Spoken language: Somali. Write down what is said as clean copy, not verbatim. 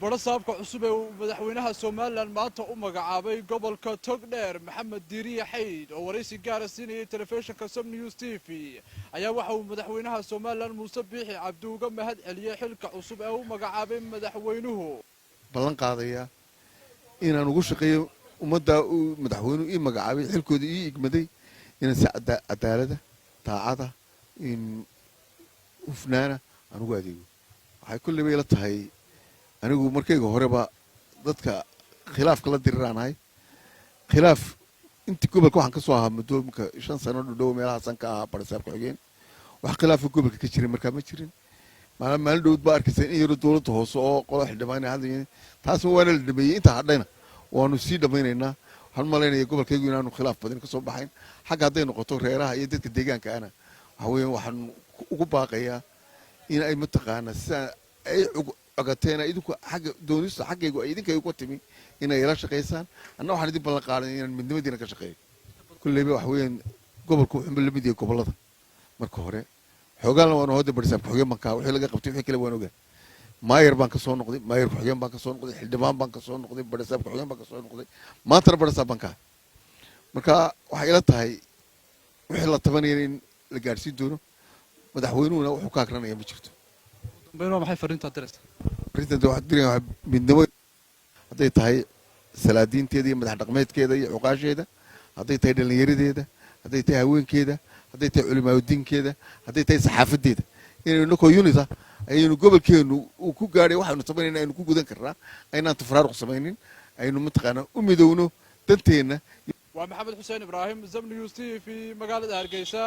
barasaabka cusub ee madaxweynaha Soomaaliland maanta u magacaabay gobolka Togdheer Maxamed Diiriye Xayd oo waraysi gaar ah siinayay telefishinka Som News TV ayaa waxa uu madaxweynaha Soomaaliland Muuse Biixi Cabdi uga mahad celiyay xilka cusub ee uu magacaabay madaxweynuhu ballan qaadaya inaan ugu shaqeeyo ummadda uu madaxweynuhu ii magacaabay xilkooda ii igmaday inaan si cadaalada taacada in hufnaana aan ugu adeego waxay kulli bay la tahay anigu markayga horeba dadka khilaafka la diriraanahay khilaaf intii gobolka waxaan ka soo ahaa muddo marka 5 sano dhow meelahaas ka ahaa barasaabka xigeen wax khilaaf gobolka ka jiray markaa ma jirin maalin dhowd baa arkaysan in yaro dawladda hoose oo qolo xildhibaan hadlayeen taas waana la dhameeyay inta hadhayna waanu sii dhamaynaynaa waxaan maleynayaa gobolkaygu inaanu khilaaf badan ka soo baxayn xagga hadday noqoto reeraha iyo dadka deegaanka ana waxa weeyaan waxaan ugu baaqayaa in ay mataqaana sida ay agateena idinku xagga doonista xaggaygu ay idinka ugu timi inay la shaqeysaan anna waxaan idin ballan qaaday inaan midnimadiina ka shaqeeyo kulleeyba wax weeyaan gobolku wuxuu la mid yahay gobolada marka hore xoogaan waan hooda barisaab xogeen banka wixii laga qabtay wixii kale waan ogaa maayer baan ka soo noqday maayer xogeen baan ka soo noqday xildhibaan baan ka soo noqday barisaab xogeen baan ka soo noqday maanta barisaab banka marka waxa ila tahay wixii la tabanayay in la gaarsiin doono madaxweynuhuna wuxuu ka aqranaya ma jirto dambeyn waa maxay fariinta diraysa fariinta waxa diraya midnimo hadday tahay salaadiinteeda iyo madax dhaqameedkeeda iyo cuqaasheeda hadday tahay dhalinyaradeeda hadday tahay haweenkeeda hadday tahay culimaadudiinkeeda hadday tahay saxaafadeeda inaynu koo unita ayaynu gobolkeenu uu ku gaadhay waxaanu tabanayna aynu ku gudan karnaa aynaan tafraaruq samaynin aynu mataqaana u midowno danteena waa maxamed xuseen ibraahim Som News TV magaalada Hargeysa.